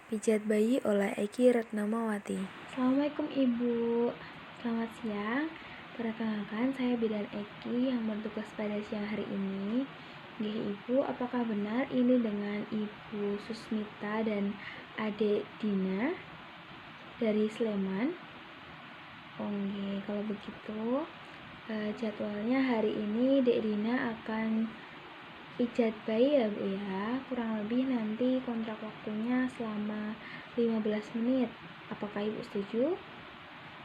Pijat Bayi oleh Eki Retnamawati. Assalamualaikum Ibu, selamat siang. Perkenalkan, saya Bidan Eki yang bertugas pada siang hari ini. Ibu, apakah benar ini dengan Ibu Susmita dan Adik Dina dari Sleman? Kalau begitu jadwalnya hari ini Dek Dina akan pijat bayi ya Bu ya. Kurang lebih nanti kontrak waktunya selama 15 menit. Apakah Ibu setuju?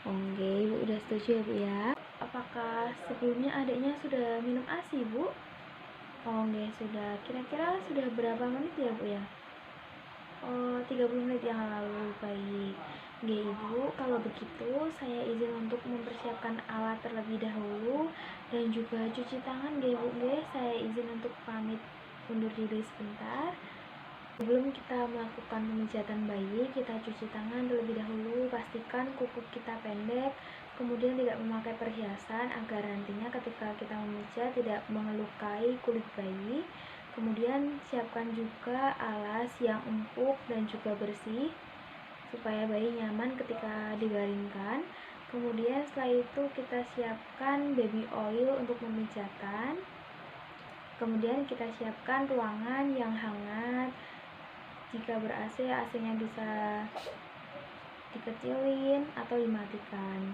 Ibu udah setuju ya Bu ya. Apakah sebelumnya adiknya sudah minum ASI Bu? Sudah. Kira-kira sudah berapa menit ya Bu ya? 30 menit yang lalu. Baik. Ibu, kalau begitu saya izin untuk mempersiapkan alat terlebih dahulu dan juga cuci tangan Ibu. Saya izin untuk pamit undur diri sebentar. Sebelum kita melakukan pemijatan bayi, kita cuci tangan terlebih dahulu. Pastikan kuku kita pendek, kemudian tidak memakai perhiasan agar nantinya ketika kita memijat tidak mengelukai kulit bayi. Kemudian siapkan juga alas yang empuk dan juga bersih supaya bayi nyaman ketika dibaringkan. Kemudian setelah itu kita siapkan baby oil untuk pemijatan. Kemudian kita siapkan ruangan yang hangat. Jika ber-AC, AC-nya bisa dikecilin atau dimatikan.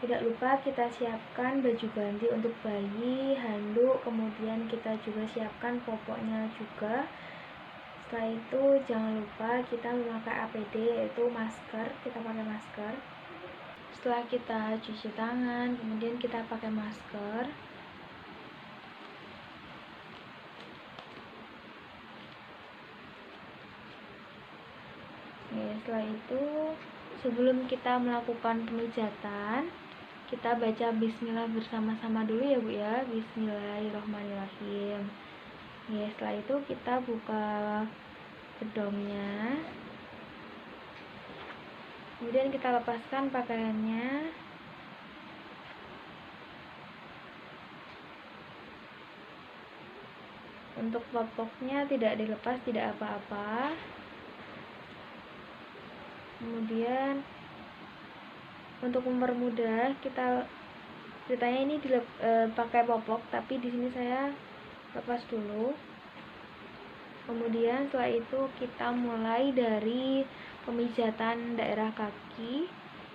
Tidak lupa kita siapkan baju ganti untuk bayi, handuk, kemudian kita juga siapkan popoknya juga. Setelah itu jangan lupa kita memakai APD, yaitu masker. Kita pakai masker. Setelah kita cuci tangan, kemudian kita pakai masker. Setelah itu sebelum kita melakukan pemijatan, kita baca bismillah bersama-sama dulu ya Bu ya. Bismillahirrahmanirrahim. Setelah itu kita buka bedongnya. Kemudian kita lepaskan pakaiannya. Untuk popoknya tidak dilepas, tidak apa-apa. Kemudian untuk mempermudah, ceritanya ini pakai popok, tapi di sini saya lepas dulu. Kemudian setelah itu kita mulai dari pemijatan daerah kaki.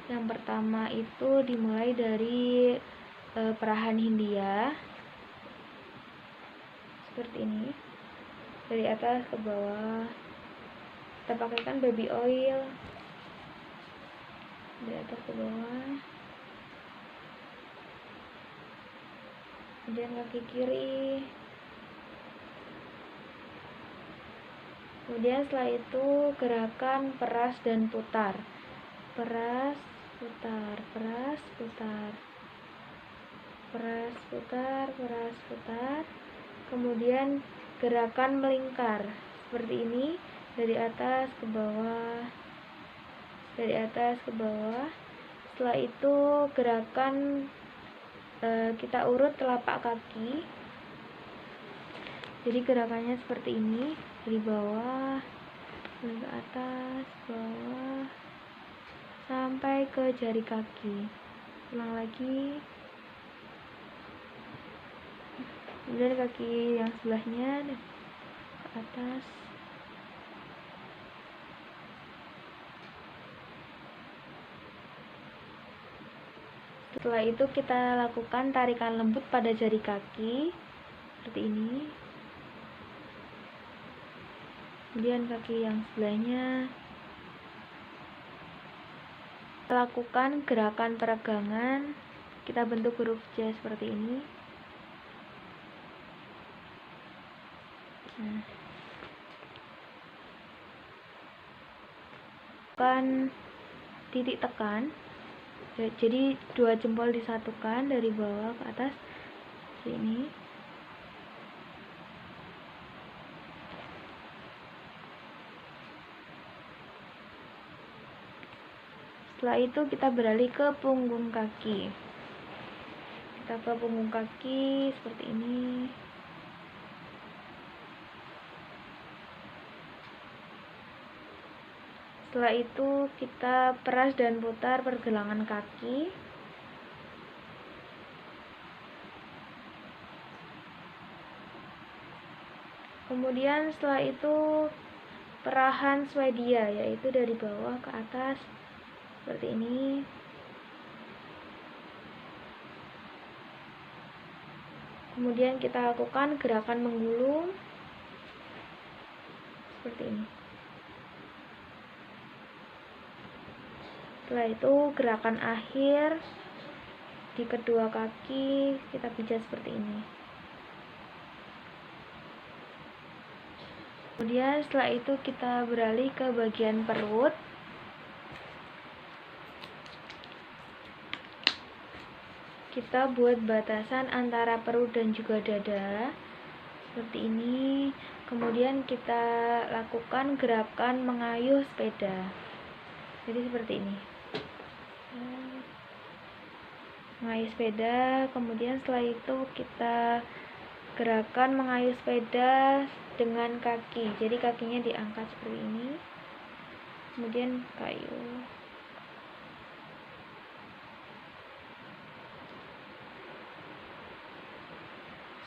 Yang pertama itu dimulai dari perahan Hindia seperti ini, dari atas ke bawah. Kita pakaikan baby oil dari atas ke bawah. Kemudian kaki kiri. Kemudian setelah itu gerakan peras dan putar. Peras, putar, peras, putar. Peras, putar, peras, putar. Kemudian gerakan melingkar seperti ini, dari atas ke bawah, dari atas ke bawah. Setelah itu gerakan kita urut telapak kaki. Jadi gerakannya seperti ini, dari bawah ke atas, bawah, sampai ke jari kaki. Ulang lagi. Kemudian kaki yang sebelahnya ke atas. Setelah itu kita lakukan tarikan lembut pada jari kaki seperti ini. Kemudian kaki yang sebelahnya. Lakukan gerakan peregangan. Kita bentuk huruf J seperti ini. Lakukan titik tekan. Jadi dua jempol disatukan dari bawah ke atas seperti ini. Setelah itu kita beralih ke punggung kaki. Kita ke punggung kaki seperti ini. Setelah itu kita peras dan putar pergelangan kaki. Kemudian setelah itu perahan Swedia, yaitu dari bawah ke atas seperti ini. Kemudian kita lakukan gerakan menggulung seperti ini. Setelah itu gerakan akhir di kedua kaki kita pijat seperti ini. Kemudian setelah itu kita beralih ke bagian perut. Kita buat batasan antara perut dan juga dada seperti ini. Kemudian kita lakukan gerakan mengayuh sepeda. Jadi seperti ini. Mengayuh sepeda. Kemudian setelah itu kita gerakan mengayuh sepeda dengan kaki. Jadi kakinya diangkat seperti ini. Kemudian kayuh.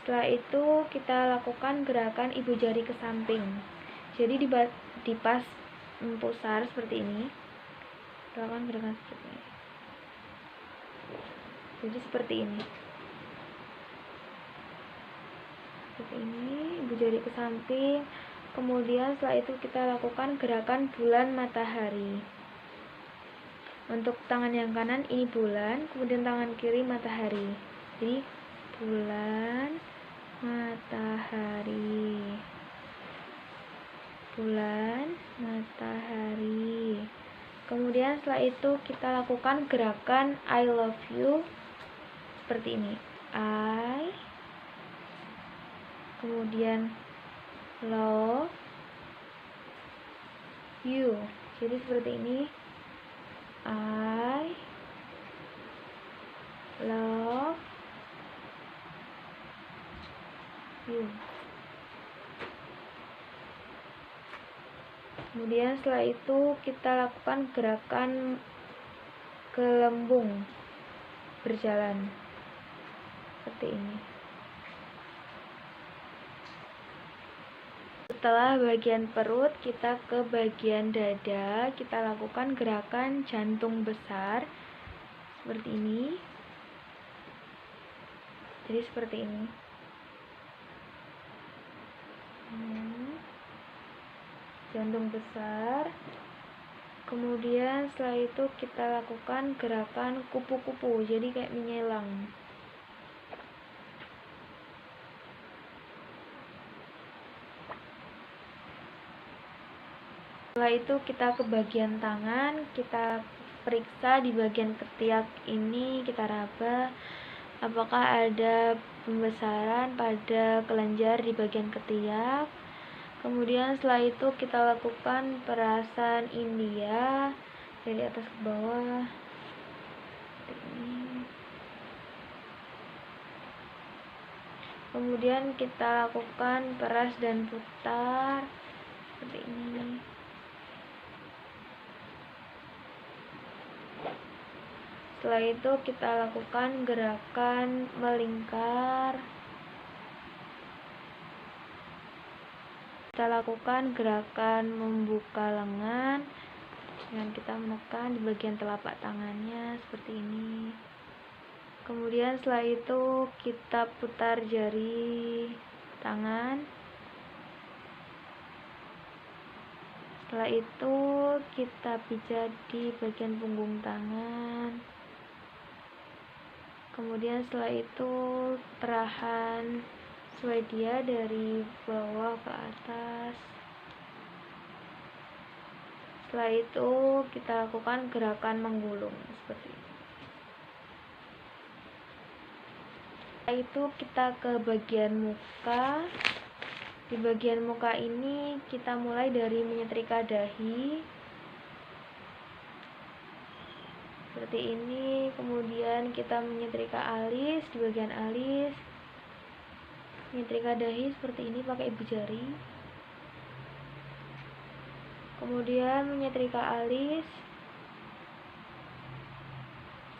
Setelah itu kita lakukan gerakan ibu jari ke samping. Jadi dipas pusar seperti ini. Lakukan gerakan seperti ini. Jadi seperti ini. Seperti ini, ibu jari ke samping. Kemudian setelah itu kita lakukan gerakan bulan matahari. Untuk tangan yang kanan ini bulan, kemudian tangan kiri matahari. Jadi bulan matahari, bulan matahari. Kemudian setelah itu kita lakukan gerakan I love you seperti ini. I, kemudian love you. Jadi seperti ini. I love you. Kemudian setelah itu kita lakukan gerakan gelembung berjalan seperti ini. Setelah bagian perut, kita ke bagian dada. Kita lakukan gerakan jantung besar seperti ini. Jadi seperti ini. Jantung besar. Kemudian setelah itu kita lakukan gerakan kupu-kupu, jadi kayak menyelang. Setelah itu kita ke bagian tangan, kita periksa di bagian ketiak ini, kita raba apakah ada pembesaran pada kelenjar di bagian ketiak. Kemudian setelah itu kita lakukan perasan India dari atas ke bawah. Kemudian kita lakukan peras dan putar seperti ini. Setelah itu kita lakukan gerakan melingkar. Kita lakukan gerakan membuka lengan dengan kita menekan di bagian telapak tangannya seperti ini. Kemudian setelah itu kita putar jari tangan. Setelah itu kita pijat di bagian punggung tangan. Kemudian setelah itu perahan Swedia dari bawah ke atas. Setelah itu kita lakukan gerakan menggulung seperti ini. Setelah itu kita ke bagian muka. Di bagian muka ini kita mulai dari menyetrika dahi seperti ini. Kemudian kita menyetrika alis di bagian alis. Menyetrika dahi seperti ini pakai ibu jari. kemudian menyetrika alis.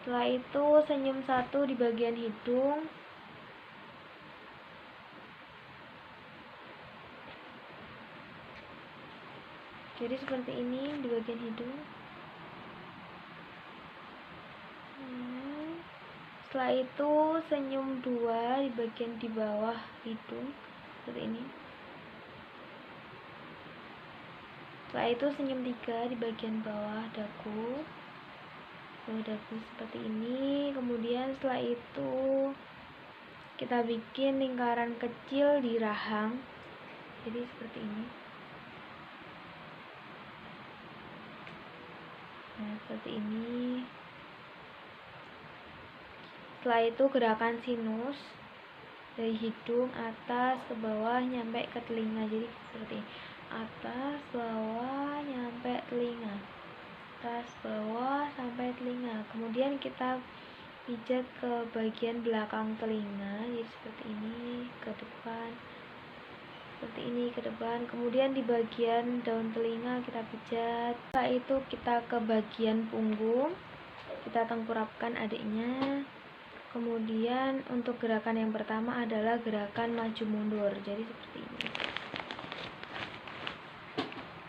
Setelah itu senyum 1 di bagian hidung. Jadi seperti ini di bagian hidung. Setelah itu senyum 2 di bagian di bawah hidung, seperti ini. Setelah itu senyum 3 di bagian bawah dagu, seperti ini. Kemudian setelah itu kita bikin lingkaran kecil di rahang, jadi seperti ini. Nah, seperti ini. Setelah itu gerakan sinus dari hidung atas ke bawah nyampe ke telinga, jadi seperti ini. Atas, bawah, nyampe telinga, atas, bawah, sampai telinga. Kemudian kita pijat ke bagian belakang telinga, jadi seperti ini, ke depan, seperti ini, ke depan. Kemudian di bagian daun telinga kita pijat. Setelah itu kita ke bagian punggung, kita tengkurapkan adiknya. Kemudian untuk gerakan yang pertama adalah gerakan maju mundur, jadi seperti ini.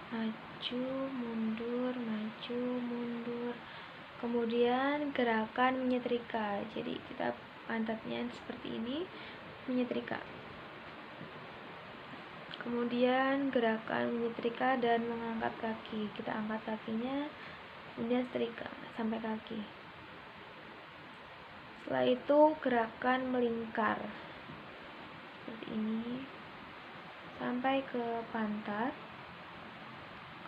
Maju mundur, maju mundur. Kemudian gerakan menyetrika, jadi kita pantatnya seperti ini, menyetrika. Kemudian gerakan menyetrika dan mengangkat kaki, kita angkat kakinya, kemudian setrika sampai kaki. Setelah itu gerakan melingkar seperti ini sampai ke pantat.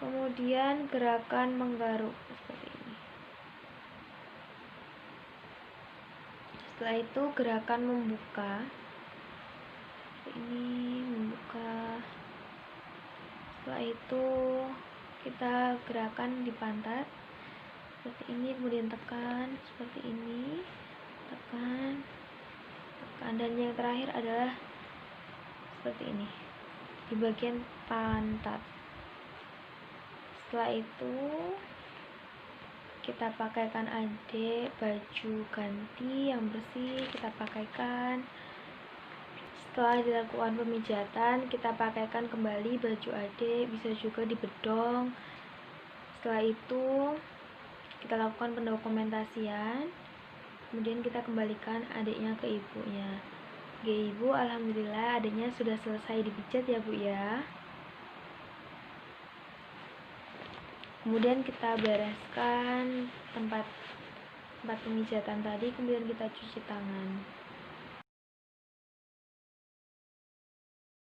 Kemudian gerakan menggaruk seperti ini. Setelah itu gerakan membuka seperti ini, membuka. Setelah itu kita gerakan di pantat seperti ini, kemudian tekan seperti ini, tekan, tekan, dan yang terakhir adalah seperti ini di bagian pantat. Setelah itu kita pakaikan adik baju ganti yang bersih, kita pakaikan. Setelah dilakukan pemijatan, kita pakaikan kembali baju adik, bisa juga dibedong. Setelah itu kita lakukan pendokumentasian, kemudian kita kembalikan adiknya ke ibunya. Oke ibu, alhamdulillah adiknya sudah selesai dipijat ya bu ya. Kemudian kita bereskan tempat pemijatan tadi, kemudian kita cuci tangan.